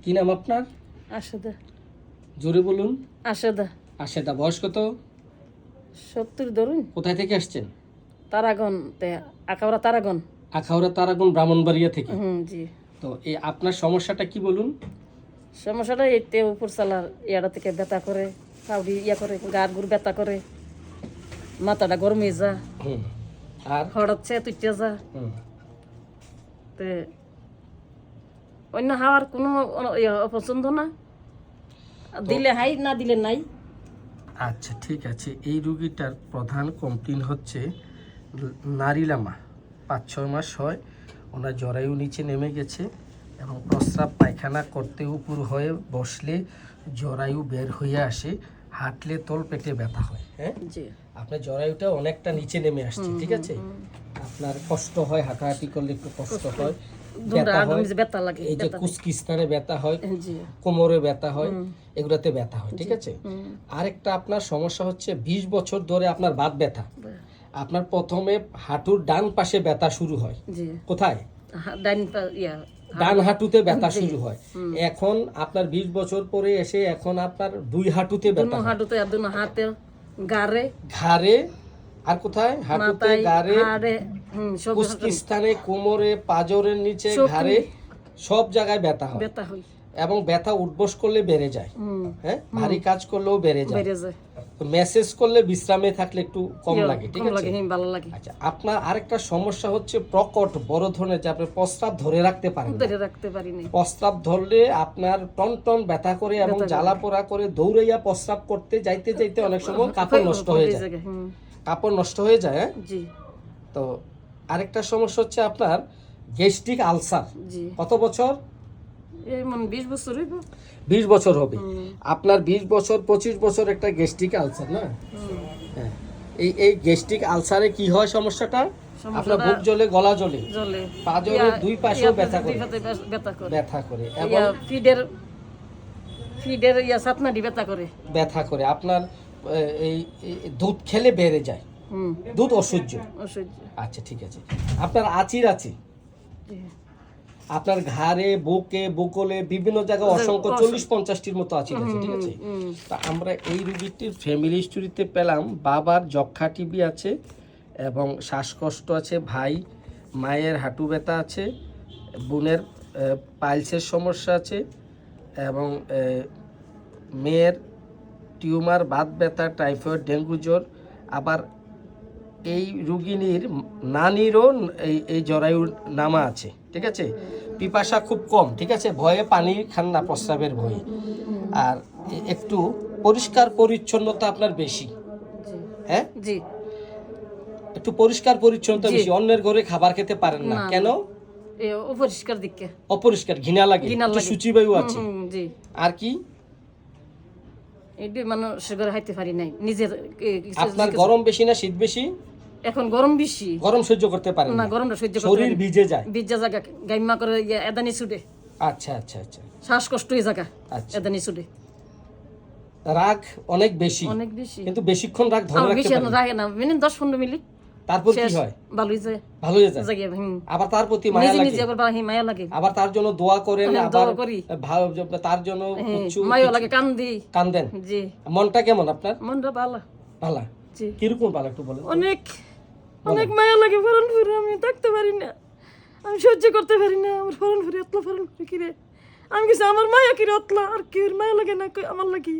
কি নাম আপনার? আশেদা। জোরে বলুন। আশেদা। আশেদা, বয়স কত? 70 ধরুন। কোথায় থেকে আসছেন? তারাগণ, আখাউড়া তারাগণ। আখাউড়া তারাগণ, ব্রাহ্মণবাড়িয়া থেকে। জি। তো এই আপনার সমস্যাটা কি বলুন? সমস্যাটা এতে উপর চালার ইয়াটা থেকে ব্যথা করে, কাউরি ইয়া করে, গার গুড় ব্যথা করে, মাথাটা গরম হয়ে যা, হুম। আর হড়াচ্ছে তুইতে যা। হুম। তে অন্য হাওয়ার কোনো অপছন্দ না, দিলে হাই না দিলে নাই। আচ্ছা, ঠিক আছে। এই রুগীটার প্রধান কমপ্লেন হচ্ছে নারীলামা। 5-6 মাস হয়, ওনার জরায়ু নিচে নেমে গেছে এবং প্রস্রাব পায়খানা করতে উপর হয়ে বসলে জরায়ু বের হয়ে আসে, হাঁটলে তল পেটে ব্যথা হয়। হ্যাঁ, জি। আপনার জরায়ুটা অনেকটা নিচে নেমে আসছে, ঠিক আছে? আপনার কষ্ট হয়, হাঁটাহাঁটি করলে একটু কষ্ট হয়, ব্যথা হয়, ব্যথা লাগে, এই যে কুচকি স্থানে ব্যথা হয়, জি। কোমরে ব্যথা হয়, এগুলাতে ব্যথা হয়, ঠিক আছে? আরেকটা আপনার সমস্যা হচ্ছে 20 বছর ধরে আপনার বাত ব্যথা। আপনার প্রথমে হাঁটুর ডান পাশে ব্যথা শুরু হয়। জি। কোথায়? ডান হাঁটুতে ব্যথা শুরু হয়। এখন আপনার 20 বছর পরে এসে এখন আপনার দুই হাঁটুতে ব্যথা হয়। হাঁটুতে আর দুনো হাতে, গারে, ঘাড়ে, আর কোথায়? হাঁটুতে, গাড়ে, সব কুচকি স্থানে, কোমরে, পাঁজরের নিচে, ঘাড়ে, সব জায়গায় ব্যথা হয়। ব্যথা হয় এবং ব্যথা উঠবস করলে বেড়ে যায়। হ্যাঁ, ভারী কাজ করলেও বেড়ে যায়। তো মেসেজ করলে বিশ্রামে থাকলে একটু কম লাগে, ঠিক আছে? ভালো লাগে। আচ্ছা, আপনার আরেকটা সমস্যা হচ্ছে প্রকট বড় ধরনের, যে আপনি প্রস্রাব ধরে রাখতে পারেন না। ধরে রাখতে পারি না। প্রস্রাব ধরলে আপনার টন টন ব্যথা করে এবং জ্বালা পোড়া করে, দৌড়াইয়া প্রস্রাব করতে যাইতে যাইতে অনেক সময় কাপড় নষ্ট হয়ে যায়। কাপড় নষ্ট হয়ে যায়। হ্যাঁ, জি। তো আরেকটা সমস্যা হচ্ছে আপনার গ্যাস্ট্রিক আলসার। জি। কত বছর? এই মন 20 বছর হইব। 20 বছর হবে আপনার। 20 বছর 25 বছর একটা গ্যাস্ট্রিক আলসার না? হ্যাঁ। এই গ্যাস্ট্রিক আলসারে কি হয় সমস্যাটা? আপনার বুক জ্বলে, গলা জ্বলে, পাঁজরের দুই পাশেও ব্যথা করে, ব্যথা করে এবং ফিডের সাতনাডি ব্যথা করে। আপনার এই দুধ খেলে বেড়ে যায়, দুধ অসহ্য। আচ্ছা, ঠিক আছে। আপনার আচির আছে, আপনার ঘাড়ে, বুকে, বুকলে, বিভিন্ন জায়গায় অসংখ্য 40-50টির মতো আচির আছে, ঠিক আছে? তা আমরা এই রোগীটির ফ্যামিলি হিস্টোরিতে পেলাম বাবার যক্ষা টিবি আছে এবং শ্বাসকষ্ট আছে, ভাই মায়ের হাঁটু ব্যথা আছে, বোনের পাইলসের সমস্যা আছে এবং মেয়ের টিউমার, বাত ব্যথা, টাইফয়েড, ডেঙ্গু জ্বর। আবার এই রুগিনীর নানিরও এই জরায়ুর নামা আছে, ঠিক আছে? পিপাসা খুব কম, ঠিক আছে? ভয়ে পানি খান না, প্রস্রাবের ভয়ে। আর একটু পরিষ্কার পরিচ্ছন্নতা আপনার বেশি। হ্যাঁ, জি। একটু পরিষ্কার পরিচ্ছন্নতা বেশি। অন্যের ঘরে খাবার খেতে পারেন না কেন? অপরিষ্কার দিকে, অপরিষ্কার, ঘৃণা লাগে, শুচিবায়ু আছে। জি। আর কি? এইটা মানুষের ঘরে হাইতে পারি নাই নিজের। আপনার গরম বেশি না শীত বেশি? এখন গরম বেশি। গরম সহ্য করতে পারেন না? গরমটা সহ্য করতে শরীর ভিজে যায়, ভিজা জায়গা গাইমা করে এদানি ছুটে। আচ্ছা আচ্ছা আচ্ছা। শ্বাসকষ্ট হয়ে জায়গা এদানি ছুটে। রাগ অনেক বেশি, কিন্তু বেশিক্ষণ রাগ ধরে রাখতে পারেন না। রাগে না, মিনিট 10-15 মিনিট। তারপর কি হয়? ভালো হয়ে যায়, ভালো হয়ে যায়। আবার তার প্রতি মায়া লাগে, নিজে আবার মায়া লাগে। আবার তার জন্য দোয়া করেন, আবার ভালো তার জন্য মায়া লাগে, কান্দেন। জি। মনটা কেমন আপনার? মনটা ভালো। ভালো? জি। কিরকম ভালো একটু বলেন। অনেক অনেক মায়া লাগে, ফরন ফুরে আমি থাকতে পারি না, আমি সহ্য করতে পারি না। আমার ফরন ফুরে এতলা ফরন ফুরে কিরে, আমি কিছু আমার মায়া কিরে অতলা, আর কেউ মায়া লাগে না আমার লাগি,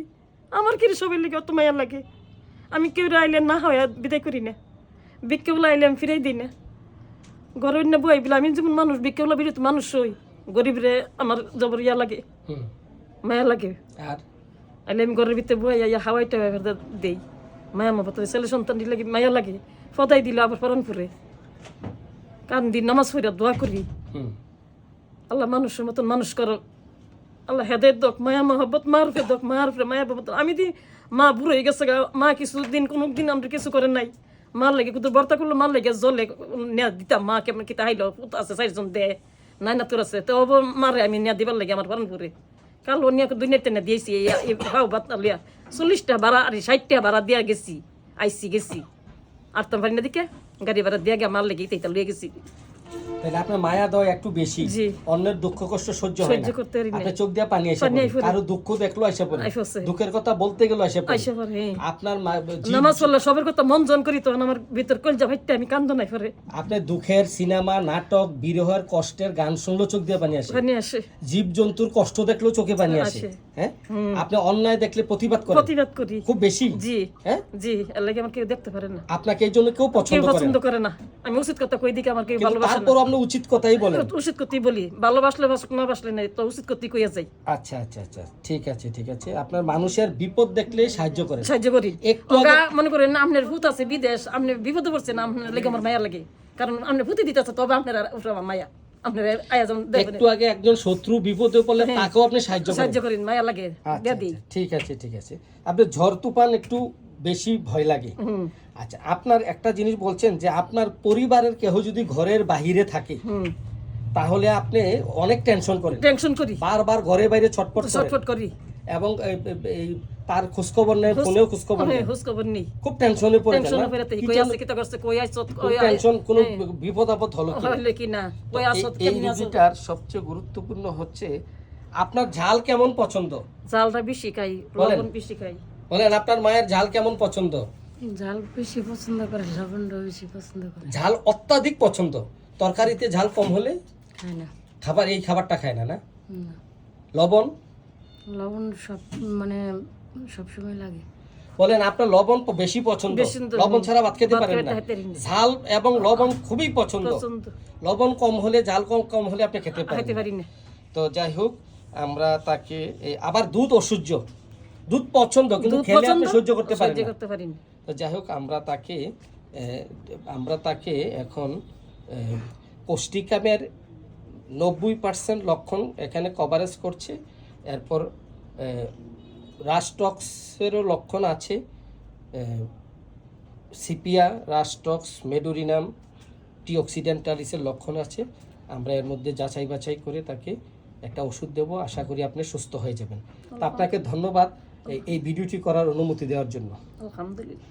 আমার কিরে সবাই লাগে অত মায়া লাগে। আমি কেউ আইলে না হয় বিদায় করি না, বিক্ষেবলা আইলে আমি ফিরাই দিই না। ঘরের না বই বলে আমি যেমন মানুষ, বিক্ষেবলা বিরত মানুষ হই, গরিবরে আমার জবর ইয়া লাগে, মায়া লাগে। আর আইলে আমি ঘরের ভিতরে বই হাওয়াই টাওয়াই দেই, মায়া মা পাতে ছেলে সন্তান দিলে মায়া লাগে। ফদাই দিল আবার ফরন ফুরে, কান্দি নামাজ পড়া দোয়া করি, আল্লাহ মানুষের মতন মানুষ করো, আল্লাহ হেদায়েত দক, মায়া মহব্বত মারফে দক, মারফে মায়া মহব্বত। আমি দি মা বুড়ো হয়ে গেছে, মা কিছুদিন কোনোদিন আমরা কিছু করেন নাই, মার লাগে কিন্তু বর্তা করলো, মার লাগে জলে নেয়া দিতাম। মা কেমন কিতা হাইল আছে 4জন দে নাই না তোর আছে, তো মারে আমি নেয়া দিবার লাগে আমার ফরন ফুরে। কালো নিয়ে দুনিয়াতে না দিয়েছি, হাও বাত লিয়া 40টা ভাড়া আর 60টা ভাড়া দিয়া গেছি, আইসি গেছি। আর তো পারি না দিকে গাড়ি ভাড়া দিয়া গে মার লেগে এটা লুয়ে গেছি তাহলে আপনার মায়া দয়া একটু বেশি, জি। অন্যের দুঃখ কষ্ট সহ্য হয় না, সহ্য করতে পারি না। আপনার চোখ দিয়ে পানি এসে পানি পড়ে, আইসা পড়ে। কারো দুঃখ দেখলো এসে পড়ে, আইসা পড়ে। দুঃখের কথা বলতে গেলো এসে পড়ে। আইসা পড়ে, হ্যাঁ। আপনার নামাজ পড়লে সবার কথা মন জন করি, তখন আমার ভিতর কলজা ভাইতে আমি কান্দো নাই পরে আপনার দুঃখের সিনেমা, নাটক, বিরহের, কষ্টের গান শুনলেও চোখ দিয়ে পানি আসে, পানি আসে, জীব জন্তুর কষ্ট দেখলেও চোখে পানি আসে। আসে। হ্যাঁ, আপনি অন্যায় দেখলে প্রতিবাদ করেন প্রতিবাদ করি। খুব বেশি। জি, হ্যাঁ, জি, এর লাগে আমার কেউ দেখতে পারে না, আপনাকে এই জন্য কেউ কেউ পছন্দ করে পছন্দ না, করে না। আমি উচিত কথা কই দিকে আমার কেউ কিন্তু ভালোবাসে না। তারপর আপনি উচিত কথাই বলেন। উচিত কথাই বলি, ভালোবাসলে বাসুক, না বাসলে নাই, তো উচিত কথাই কইয়া যাই। আচ্ছা আচ্ছা আচ্ছা, ঠিক আছে ঠিক আছে। আপনার মানুষের বিপদ দেখলে সাহায্য করেন। সাহায্য করি। একটু ওগা মনে করেন আপনার ভূত আছে বিদেশ, আপনি বিপদে পড়ছেন, আপনার লেগে আমার মায়া লাগে, কারণ আপনি ভূতি দিতেছে, তবে আপনার উপরে আমার মায়া, আপনার আয়োজন দেখবেন। একটু আগে একজন শত্রু বিপদে পড়লে তাকেও আপনি সাহায্য করেন। সাহায্য করেন, মায়া লাগে, আচ্ছা, দিয়া দিই। আচ্ছা, ঠিক আছে ঠিক আছে। আপনার ঝড় তুফান একটু বেশি ভয় লাগে। আচ্ছা, আপনার একটা জিনিস বলছেন যে আপনার পরিবারের কেহ যদি ঘরের বাহিরে থাকে তাহলে আপনি অনেক টেনশন করেন, টেনশন করি, বারবার ঘরে বাইরে ছটফট করেন, ছটফট করি, এবং এই তার খোঁজখবর নেই, ফোনেও খোঁজখবর নেই, খোঁজ খবর নেই, খুব টেনশনে পড়ে যান। টেনশনে পড়ে থাকি, কই আছে কিতা করছে, কই আইছত, খুব টেনশন, কোন বিপদ আপদ হলো কি হইলে কি না, কই আইছত, এই কেমনে আইছত। রুগীটার সবচেয়ে গুরুত্বপূর্ণ হচ্ছে আপনার ঝাল কেমন পছন্দ? জালটা বেশি খাই, বলেন। লবণ বেশি খাই। বলেন, আপনার মায়ের ঝাল কেমন পছন্দ? ঝাল বেশি পছন্দ করে, লবণটা বেশি পছন্দ করে। ঝাল অত্যাধিক পছন্দ, তরকারিতে ঝাল কম হলে খায় না, এই খাবারটা খায় না। না, না। লবণ? লবণ সব মানে সব সময় লাগে। বলেন, আপনার লবণ বেশি পছন্দ, বেশি তো, লবণ ছাড়া ভাত খেতে ভাত পারেন না। খেতে পারি না। ঝাল এবং লবণ খুবই পছন্দ, পছন্দ, লবণ কম হলে, ঝাল কম হলে আপনি খেতে পারেন খাইতে না। পারি না। তো যাই হোক, আমরা তাকে আবার দুধ অসহ্য, দুধ পছন্দ কিন্তু দুধ খেলে আপনি পছন্দ, সহ্য করতে পারেন সহ্য না। করতে পারি না। তো যাই হোক, আমরা তাকে এখন পৌষ্টিকামের 90% লক্ষণ এখানে কভারেজ করছে। এরপর রাস্টক্সেরও লক্ষণ আছে, সিপিয়া, রাস্টক্স, মেডোরিনাম, টি অক্সিডেন্টালিসের লক্ষণ আছে। আমরা এর মধ্যে যাচাই বাছাই করে তাকে একটা ওষুধ দেবো, আশা করি আপনি সুস্থ হয়ে যাবেন। তো আপনাকে ধন্যবাদ এই ভিডিওটি করার অনুমতি দেওয়ার জন্য। আলহামদুলিল্লাহ।